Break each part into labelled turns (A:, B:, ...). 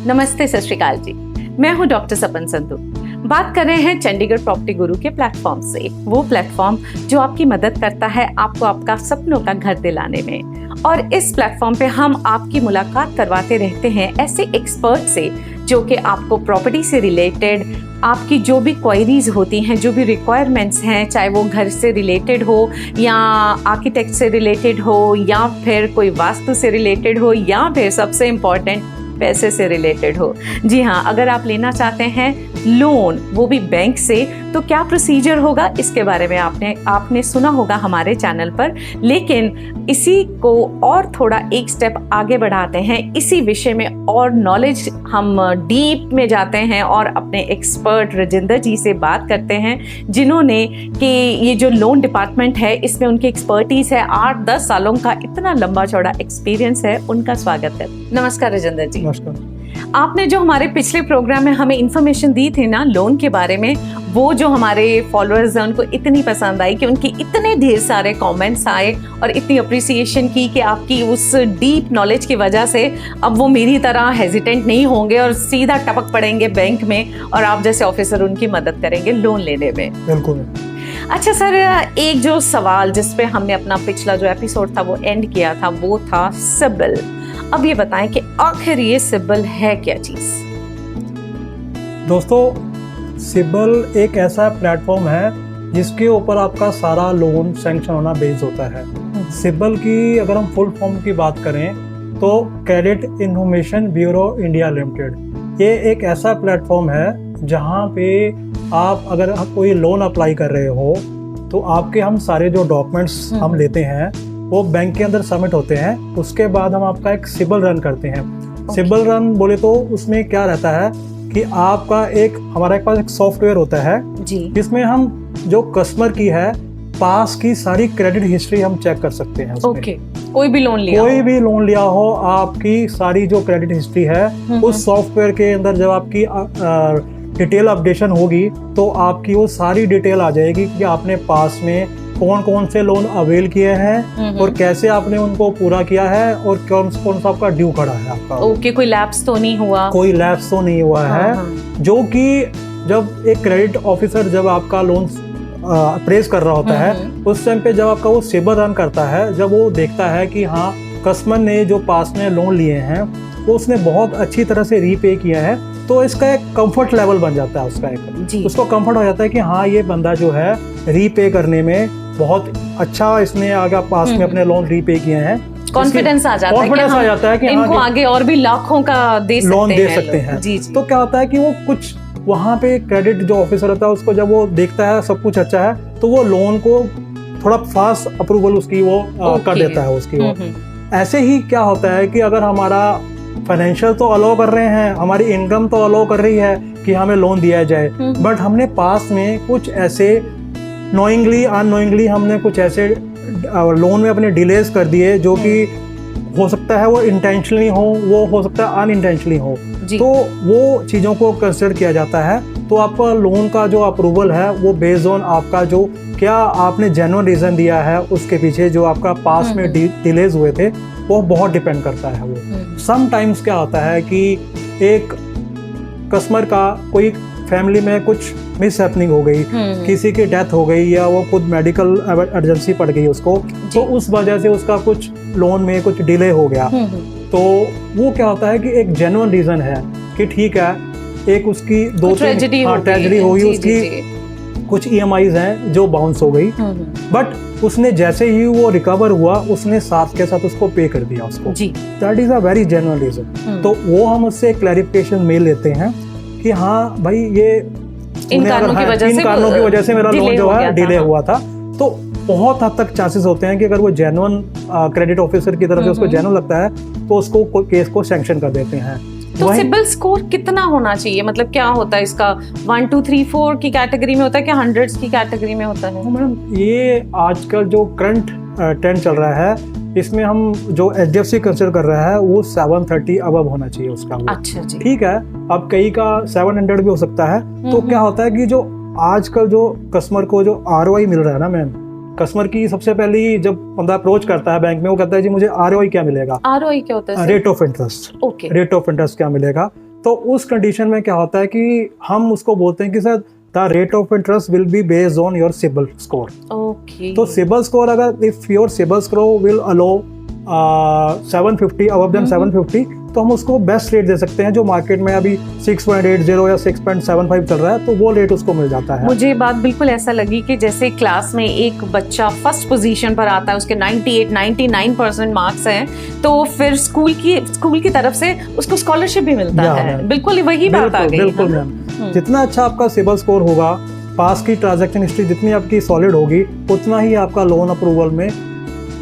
A: नमस्ते, सत श्री अकाल जी। मैं हूं डॉक्टर सपन संधू। बात कर रहे हैं चंडीगढ़ प्रॉपर्टी गुरु के प्लेटफॉर्म से, वो प्लेटफॉर्म जो आपकी मदद करता है आपको आपका सपनों का घर दिलाने में। और इस प्लेटफॉर्म पे हम आपकी मुलाकात करवाते रहते हैं ऐसे एक्सपर्ट से जो कि आपको प्रॉपर्टी से रिलेटेड आपकी जो भी क्वेरीज होती हैं, जो भी रिक्वायरमेंट्स हैं, चाहे वो घर से रिलेटेड हो या आर्किटेक्ट से रिलेटेड हो या फिर कोई वास्तु से रिलेटेड हो या फिर सबसे इम्पॉर्टेंट पैसे से रिलेटेड हो। जी हाँ, अगर आप लेना चाहते हैं लोन, वो भी बैंक से, तो क्या प्रोसीजर होगा इसके बारे में आपने सुना होगा हमारे चैनल पर। लेकिन इसी को और थोड़ा एक स्टेप आगे बढ़ाते हैं, इसी विषय में और नॉलेज हम डीप में जाते हैं और अपने एक्सपर्ट राजेंद्र जी से बात करते हैं, जिन्होंने कि ये जो लोन डिपार्टमेंट है इसमें उनकी एक्सपर्टीज है, 8-10 सालों का इतना लंबा चौड़ा एक्सपीरियंस है। उनका स्वागत है। नमस्कार राजेंद्र जी।
B: नमस्कार।
A: आपने जो हमारे पिछले प्रोग्राम में हमें इंफॉर्मेशन दी थी ना लोन के बारे में, वो जो हमारे फॉलोअर्स हैं उनको इतनी पसंद आई कि उनके इतने ढेर सारे कमेंट्स आए और इतनी अप्रिसिएशन की कि आपकी उस डीप नॉलेज की वजह से अब वो मेरी तरह हेजिटेंट नहीं होंगे और सीधा टपक पड़ेंगे बैंक में और आप जैसे ऑफिसर उनकी मदद करेंगे लोन लेने में।
B: बिल्कुल।
A: अच्छा सर, एक जो सवाल जिस पे हमने अपना पिछला जो एपिसोड था वो एंड किया था वो था सिबिल। अब ये बताएं कि आखिर ये सिबिल है क्या चीज?
B: दोस्तों, सिबिल एक ऐसा प्लेटफॉर्म है जिसके ऊपर आपका सारा लोन सैंक्शन होना बेस्ड होता है। सिबिल की अगर हम फुल फॉर्म की बात करें तो credit information bureau India limited. ये एक ऐसा प्लेटफॉर्म है जहाँ पे आप अगर कोई लोन अप्लाई कर रहे हो तो आपके हम सारे जो डॉक्यूमेंट्स हम लेते हैं वो बैंक के अंदर सबमिट होते हैं। उसके बाद हम आपका एक सिबिल रन करते हैं। सिबिल रन बोले तो उसमें क्या रहता है कि आपका हमारे पास एक सॉफ्टवेयर होता है जिसमें हम जो कस्टमर की है पास की सारी क्रेडिट हिस्ट्री हम चेक कर सकते हैं।
A: ओके। कोई भी लोन लिया हो आपकी सारी जो क्रेडिट हिस्ट्री है उस सॉफ्टवेयर के अंदर जब आपकी डिटेल अपडेशन होगी तो आपकी वो सारी डिटेल आ जाएगी कि आपने पास में कौन कौन से लोन अवेल किए हैं और कैसे आपने उनको पूरा किया है और कौन सा आपका ड्यू खड़ा है आपका। ओके, कोई लैप्स तो नहीं हुआ?
B: कोई लैप्स तो नहीं हुआ है। जो कि जब एक क्रेडिट ऑफिसर जब आपका लोन अप्रेज कर रहा होता है उस टाइम पे जब आपका वो सिबिल रन करता है, जब वो देखता है कि हाँ कस्टमर ने जो पास में लोन लिए हैं वो उसने बहुत अच्छी तरह से रीपे किया है, तो इसका एक कंफर्ट लेवल बन जाता है उसको कंफर्ट हो जाता है कि हाँ ये बंदा जो है रीपे करने में बहुत अच्छा इसने आगे पास में अपने लोन रीपे किए हैं।
A: कॉन्फिडेंस आ जाता है कि
B: इनको
A: आगे और भी लाखों का
B: लोन दे सकते हैं।
A: जी।
B: तो क्या होता है कि वो कुछ वहाँ पे क्रेडिट जो ऑफिसर होता है उसको जब वो देखता है सब कुछ अच्छा है तो वो लोन को थोड़ा फास्ट अप्रूवल उसकी वो कर देता है उसकी वो। ऐसे ही क्या होता है कि अगर हमारा फाइनेंशियल तो अलाउ कर रहे हैं, हमारी इनकम तो अलाउ कर रही है कि हमें लोन दिया जाए, बट हमने पास में कुछ ऐसे नोइंगली अननोइंगली हमने कुछ ऐसे लोन में अपने डिलेज कर दिए जो कि हो सकता है वो इंटेंशनली हो सकता है अनइंटेंशनली हो, तो वो चीज़ों को कंसिडर किया जाता है। तो आपका लोन का जो अप्रूवल है वो बेस्ड ऑन आपका जो क्या आपने जेन्युइन रीज़न दिया है उसके पीछे जो आपका पास में डिलेज हुए थे वो बहुत डिपेंड करता है। वो समटाइम्स क्या होता है कि एक कस्टमर का कोई फैमिली में कुछ मिसहैपनिंग हो गई, किसी की डेथ हो गई या वो खुद मेडिकल इमरजेंसी पड़ गई उसको, तो उस वजह से उसका कुछ लोन में कुछ डिले हो गया। तो वो क्या होता है कि एक जेन्युइन रीजन है कि ठीक है, एक उसकी ट्रेजेडी हुई, उसकी कुछ EMIs हैं जो बाउंस हो गई, बट उसने जैसे ही वो रिकवर हुआ उसने साथ के साथ उसको पे कर दिया उसको। That is a very genuine reason. तो वो हम उससे क्लैरिफिकेशन मेल लेते हैं कि हाँ भाई ये
A: इन कारणों की वजह से
B: मेरा लोन जो है डिले हुआ था। तो बहुत हद तक चांसेस होते हैं कि अगर वो जेन्युइन क्रेडिट ऑफिसर की तरफ से उसको जेन्युइन लगता है तो उसको केस को सैंक्शन कर देते हैं।
A: तो सिबिल स्कोर कितना होना चाहिए? मतलब क्या होता है इसका? 1 2 3 4 की कैटेगरी में होता है क्या हंड्रेड्स की कैटेगरी में होता है?
B: मैडम ये आजकल जो करंट ट्रेंड चल रहा है इसमें हम जो HDFC कंसिडर कर रहा है वो 730 अबव होना चाहिए उसका।
A: अच्छा जी।
B: ठीक है, अब कई का 700 भी हो सकता है। तो क्या होता है कि जो आजकल जो कस्टमर को जो ROI मिल रहा है ना मैम, कस्टमर की सबसे पहली जब बंदा अप्रोच करता है बैंक में वो कहता है जी मुझे ROI क्या मिलेगा।
A: ROI क्या होता है?
B: Rate of interest.
A: Okay.
B: Rate of interest क्या मिलेगा। तो उस कंडीशन में क्या होता है कि हम उसको बोलते हैं कि sir the rate of interest will be based on your CIBIL score.
A: Okay.
B: तो सिबिल स्कोर अगर if your CIBIL score will allow 750 above then 750, तो हम उसको बेस्ट रेट दे सकते हैं जो मार्केट में अभी 6.80 या 6.75 चल रहा है, तो वो रेट उसको मिल जाता है।
A: मुझे बात बिल्कुल ऐसा लगी कि जैसे क्लास में एक बच्चा फर्स्ट पोजीशन पर आता है, उसके 98-99% मार्क्स हैं, तो फिर स्कूल की तरफ से उसको स्कॉलरशिप भी मिलता है। बिल्कुल वही बात आ गई।
B: बिल्कुल मैम, जितना अच्छा आपका सिबिल स्कोर होगा, पास की ट्रांजैक्शन हिस्ट्री जितनी आपकी सॉलिड होगी, उतना ही आपका लोन अप्रूवल में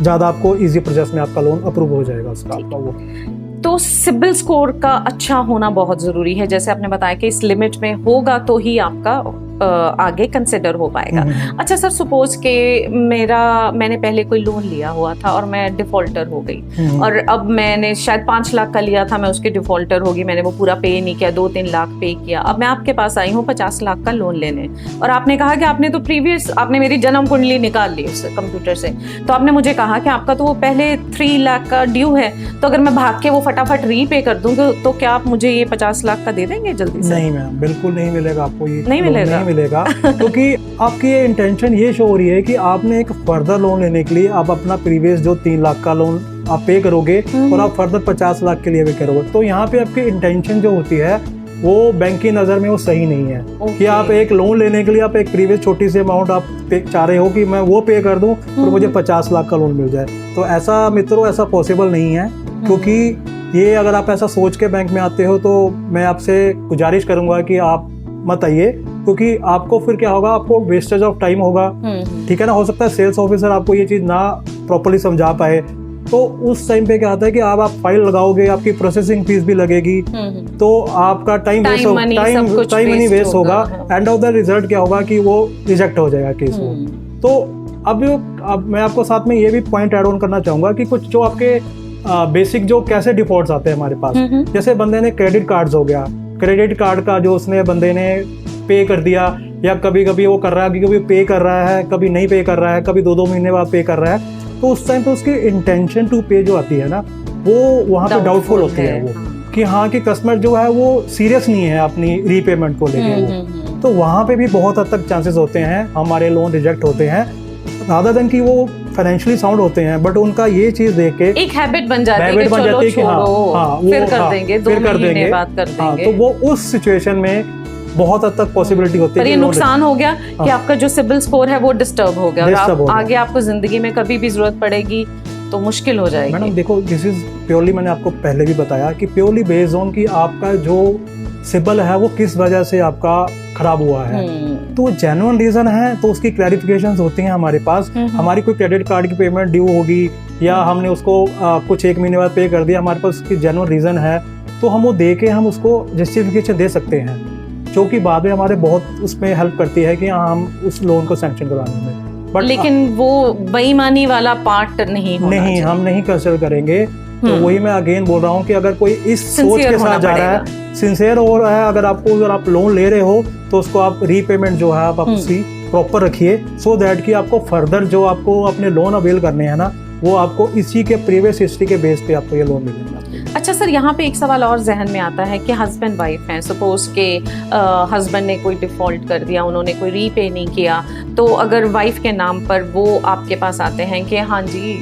B: ज़्यादा आपको इजी प्रोसेस में आपका लोन अप्रूव हो जाएगा उसका आपका वो।
A: तो सिबिल स्कोर का अच्छा होना बहुत जरूरी है, जैसे आपने बताया कि इस लिमिट में होगा तो ही आपका आगे कंसिडर हो पाएगा। अच्छा सर, सपोज के मैंने पहले कोई लोन लिया हुआ था और मैं डिफॉल्टर हो गई, और अब मैंने शायद 5 लाख का लिया था, मैं उसके डिफॉल्टर हो गई, मैंने वो पूरा पे नहीं किया, 2-3 लाख पे किया। अब मैं आपके पास आई हूँ 50 लाख का लोन लेने, और आपने कहा कि आपने मेरी जन्म कुंडली निकाल ली उससे कंप्यूटर से, तो आपने मुझे कहा कि आपका तो वो पहले 3 लाख का ड्यू है, तो अगर मैं भाग के वो फटाफट रीपे कर दूँ तो क्या आप मुझे ये 50 लाख का दे देंगे जल्दी से?
B: नहीं मैम, बिल्कुल नहीं मिलेगा आपको, ये
A: नहीं
B: मिलेगा क्योंकि आपकी ये इंटेंशन ये शो हो रही है कि आपने एक फर्दर लोन लेने के लिए आप अपना प्रीवियस जो 3 लाख का लोन आप पे करोगे और आप फर्दर 50 लाख के लिए भी करोगे। तो यहाँ पे आपकी इंटेंशन जो होती है वो बैंक की नज़र में वो सही नहीं है कि आप एक लोन लेने के लिए आप एक प्रीवियस छोटी सी अमाउंट आप चाह रहे हो कि मैं वो पे कर दूं और मुझे 50 लाख का लोन मिल जाए। तो ऐसा मित्रों, ऐसा पॉसिबल नहीं है, क्योंकि ये अगर आप ऐसा सोच के बैंक में आते हो तो मैं आपसे गुजारिश करूंगा कि आप मत आइए, क्योंकि आपको फिर क्या होगा, आपको वेस्टेज ऑफ टाइम होगा। ठीक है ना, हो सकता है सेल्स ऑफिसर आपको ये चीज़ ना प्रॉपर्ली समझा पाए, तो उस टाइम पे क्या होता है कि आप फाइल लगाओगे, आपकी प्रोसेसिंग फीस भी लगेगी, तो आपका टाइम मनी वेस्ट होगा। एंड ऑफ द रिजल्ट क्या होगा कि वो रिजेक्ट हो जाएगा केस वो। तो अब मैं आपको साथ में ये भी पॉइंट ऐड ऑन करना चाहूंगा कि कुछ जो आपके बेसिक जो कैसे डिफॉल्ट्स आते हैं हमारे पास, जैसे बंदे ने क्रेडिट कार्ड्स हो गया, क्रेडिट कार्ड का जो उसने बंदे ने पे कर दिया, या कभी कभी वो कर रहा है, कभी पे कर रहा है, कभी नहीं पे कर रहा है, कभी 2-2 महीने बाद पे कर रहा है, तो उस टाइम पे उसकी इंटेंशन टू पे जो आती है ना, वो वहाँ पे डाउटफुल होती है वो कि हाँ कि कस्टमर जो है वो सीरियस नहीं है अपनी रीपेमेंट को लेके। तो वहाँ पे भी बहुत हद तक चांसेस होते हैं हमारे लोन रिजेक्ट होते हैं, रादर देन कि वो फाइनेंशियली साउंड होते हैं, बट उनका ये चीज देख के
A: एक हैबिट बन जाती है कि चलो छोड़ो, फिर कर देंगे, 2 महीने बाद कर देंगे।
B: तो वो उस सिचुएशन में बहुत हद तक पॉसिबिलिटी होती है।
A: पर ये नुकसान हो गया कि आपका जो सिबिल स्कोर है वो डिस्टर्ब हो गया, और आगे आपको जिंदगी में कभी भी जरूरत पड़ेगी तो मुश्किल हो जाएगी।
B: मैडम देखो, दिस इज प्योरली, मैंने आपको पहले भी बताया कि प्योरली बेस्ड ऑन कि आपका जो सिबिल है वो किस वजह से आपका खराब हुआ है। तो जेन्युइन रीजन है तो उसकी क्लैरिफिकेशंस होती हैं हमारे पास। हमारी कोई क्रेडिट कार्ड की पेमेंट ड्यू होगी या हमने उसको कुछ 1 महीने बाद पे कर दिया, हमारे पास उसकी जेन्युइन रीजन है, तो हम वो दे के हम उसको जस्टिफिकेशन दे सकते हैं, जो कि बाद में हमारे बहुत उसमें हेल्प करती है कि हम उस लोन को सैंक्शन कराने में।
A: बट लेकिन वो बेईमानी वाला पार्ट नहीं,
B: हम नहीं कंसिडर करेंगे। तो वही मैं अगेन बोल रहा हूँ कि अगर कोई इस सोच के साथ जा रहा है, सिंसियर हो रहा है, अगर आप लोन ले रहे हो तो उसको आप रीपेमेंट जो है आप उसकी प्रॉपर रखिए, सो दैट कि आपको फर्दर जो आपको अपने लोन अवेल करने हैं ना, वो आपको इसी के प्रीवियस हिस्ट्री के बेस पे आपको ये लोन मिलेगा।
A: अच्छा सर, यहाँ पे एक सवाल और जहन में आता है कि हस्बैंड वाइफ हैं, सपोज के हस्बैंड ने कोई डिफॉल्ट कर दिया, उन्होंने कोई रीपे नहीं किया, तो अगर वाइफ के नाम पर वो आपके पास आते हैं कि हाँ जी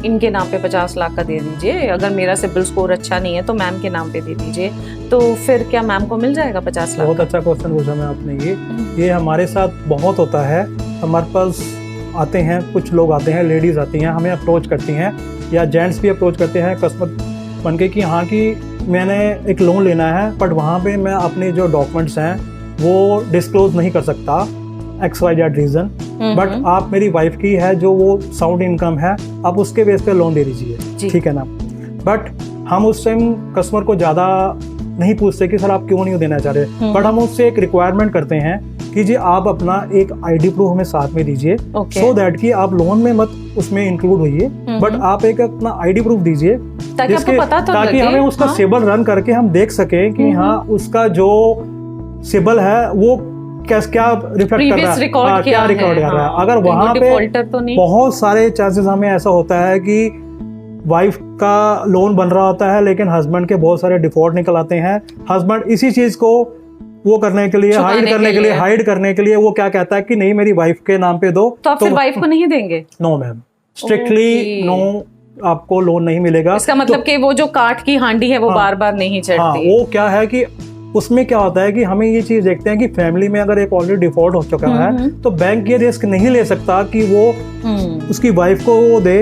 A: इनके नाम पे 50 लाख का दे दीजिए, अगर मेरा सिबिल स्कोर अच्छा नहीं है तो मैम के नाम पे दे दीजिए, तो फिर क्या मैम को मिल जाएगा 50 लाख?
B: बहुत अच्छा क्वेश्चन पूछा मैं आपने। ये हमारे साथ बहुत होता है। हमारे पास आते हैं, कुछ लोग आते हैं, लेडीज आती हैं, हमें अप्रोच करती हैं, या जेंट्स भी अप्रोच करते हैं कस्टमर बन के कि हाँ कि मैंने एक लोन लेना है, बट वहाँ पे मैं अपने जो डॉक्यूमेंट्स हैं वो डिस्क्लोज नहीं कर सकता, XYZ रीज़न, बट आप मेरी वाइफ की है जो वो साउंड इनकम है, आप उसके बेस पे लोन दे दीजिए, ठीक है ना। बट हम उस टाइम कस्टमर को ज़्यादा नहीं पूछते कि सर आप क्यों नहीं देना चाह रहे, बट हम उससे एक रिक्वायरमेंट करते हैं कि जी आप अपना एक ID प्रूफ हमें साथ में दीजिए, सो दैट कि आप लोन में मत उसमें इंक्लूड होइए, बट आप एक अपना ID प्रूफ दीजिए ताकि हमें उसका सिबिल रन करके हम देख सकें कि हाँ उसका जो सिबिल है वो क्या रिफ्लेक्ट कर रहा है, क्या रिकॉर्ड कर रहा है। अगर वहाँ पे बहुत सारे चांसेस हमें ऐसा होता है कि वाइफ का लोन बन रहा होता है लेकिन हस्बैंड के बहुत सारे डिफॉल्ट निकल आते हैं। हस्बैंड इसी चीज को वो करने के लिए हाइड करने के लिए वो क्या कहता है कि नहीं मेरी वाइफ के नाम पे दो,
A: तो आप फिर वाइफ को नहीं देंगे?
B: नो मैम, स्ट्रिक्टली नो, आपको लोन नहीं मिलेगा।
A: इसका मतलब कि वो जो काठ की हांडी है वो बार बार नहीं चढ़ती।
B: हाँ, वो क्या है कि उसमें क्या होता है कि हमें ये चीज देखते हैं कि फैमिली में अगर एक ऑलरेडी डिफॉल्ट हो चुका है तो बैंक ये रिस्क नहीं ले सकता कि वो उसकी वाइफ को वो दे,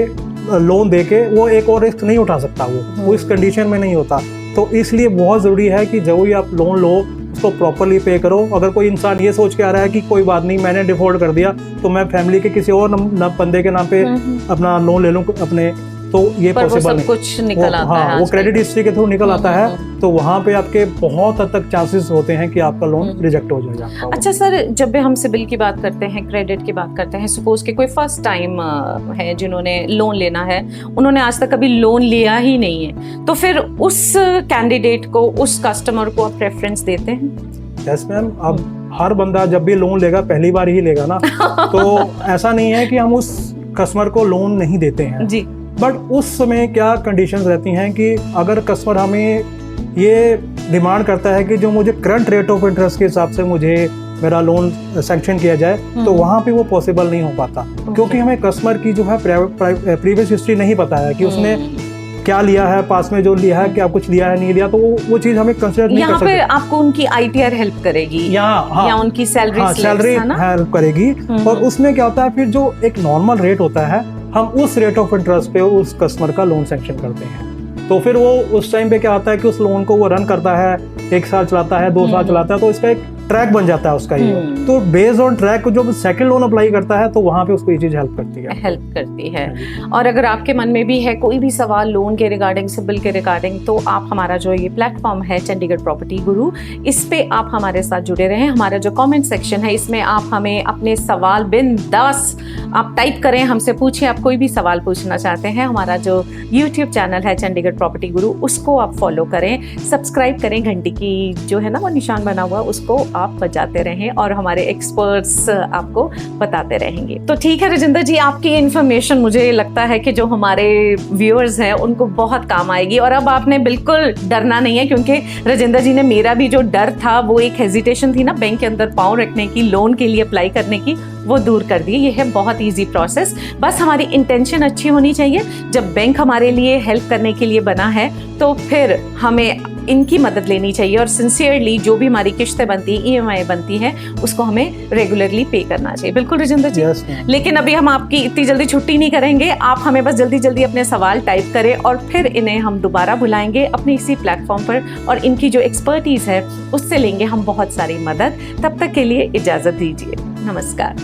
B: लोन दे के वो एक और रिस्क नहीं उठा सकता, वो इस कंडीशन में नहीं होता। तो इसलिए बहुत जरूरी है कि जब भी आप लोन लो उसको प्रॉपरली पे करो। अगर कोई इंसान ये सोच के आ रहा है कि कोई बात नहीं मैंने डिफॉल्ट कर दिया तो मैं फैमिली के किसी और बंदे के नाम पे अपना लोन ले लूं अपने, तो ये पॉसिबल नहीं।
A: कुछ निकल आता है,
B: वो क्रेडिट हिस्ट्री के थ्रू निकल आता है, तो वहाँ पे आपके बहुत हद तक चांसेस होते हैं कि आपका लोन रिजेक्ट हो जाएगा।
A: अच्छा सर, जब भी हम सिबिल की बात करते हैं, क्रेडिट की बात करते हैं, सपोज कि कोई फर्स्ट टाइम है जिन्होंने लोन लेना है, उन्होंने आज तक कभी लोन लिया ही नहीं है, तो फिर उस कैंडिडेट को, उस कस्टमर को आप प्रेफरेंस देते हैं?
B: यस मैम, अब हर बंदा जब भी लोन लेगा पहली बार ही लेगा ना तो ऐसा नहीं है कि हम उस कस्टमर को लोन नहीं देते हैं
A: जी,
B: बट उस समय क्या कंडीशंस रहती हैं कि अगर कस्टमर हमें ये डिमांड करता है कि जो मुझे करंट रेट ऑफ इंटरेस्ट के हिसाब से मुझे मेरा लोन सैंक्शन किया जाए, तो वहाँ पे वो पॉसिबल नहीं हो पाता, क्योंकि हमें कस्टमर की जो है प्रीवियस हिस्ट्री नहीं पता है कि उसने क्या लिया है, पास में जो लिया है, क्या कुछ लिया है नहीं लिया, तो वो चीज हमें कंसिडर नहीं कर सकते।
A: यहाँ पे आपको उनकी ITR हेल्प करेगी या उनकी सैलरी
B: हेल्प करेगी। और उसमें क्या होता है फिर जो एक नॉर्मल रेट होता है हम उस रेट ऑफ इंटरेस्ट पे उस कस्टमर का लोन सैंक्शन करते हैं। तो फिर वो उस टाइम पे क्या होता है कि उस लोन को वो रन करता है, 1 साल चलाता है, 2 साल चलाता है, तो इसका एक ट्रैक बन जाता है उसका ये। तो बेस्ड ऑन ट्रैक जो सेकंड लोन अप्लाई करता है तो वहाँ पे उसको ये चीज हेल्प करती है।
A: और अगर आपके मन में भी है कोई भी सवाल लोन के रिगार्डिंग, सिबिल के रिगार्डिंग, तो आप हमारा जो ये प्लेटफॉर्म है चंडीगढ़ प्रॉपर्टी गुरु, इस पे आप हमारे साथ जुड़े रहें। हमारा जो कमेंट सेक्शन है इसमें आप हमें अपने सवाल बिंदास आप टाइप करें, हमसे पूछें, आप कोई भी सवाल पूछना चाहते हैं। हमारा जो यूट्यूब चैनल है चंडीगढ़ प्रॉपर्टी गुरु, उसको आप फॉलो करें, सब्सक्राइब करें, घंटी की जो है ना वो निशान बना हुआ उसको आप बजाते रहें और हमारे एक्सपर्ट्स आपको बताते रहेंगे। तो ठीक है राजेंद्र जी, आपकी इन्फॉर्मेशन मुझे लगता है कि जो हमारे व्यूअर्स हैं उनको बहुत काम आएगी। और अब आपने बिल्कुल डरना नहीं है, क्योंकि राजेंद्र जी ने मेरा भी जो डर था, वो एक हेजिटेशन थी ना बैंक के अंदर पाँव रखने की, लोन के लिए अप्लाई करने की, वो दूर कर दी। ये है बहुत इजी प्रोसेस, बस हमारी इंटेंशन अच्छी होनी चाहिए। जब बैंक हमारे लिए हेल्प करने के लिए बना है तो फिर हमें इनकी मदद लेनी चाहिए और सिंसियरली जो भी हमारी किश्तें बनती है, EMI बनती है, उसको हमें रेगुलरली पे करना चाहिए। बिल्कुल राजेंद्र जी। लेकिन अभी हम आपकी इतनी जल्दी छुट्टी नहीं करेंगे, आप हमें बस जल्दी जल्दी अपने सवाल टाइप करें और फिर इन्हें हम दोबारा बुलाएंगे अपने इसी प्लेटफॉर्म पर और इनकी जो एक्सपर्टीज है उससे लेंगे हम बहुत सारी मदद। तब तक के लिए इजाजत दीजिए, नमस्कार।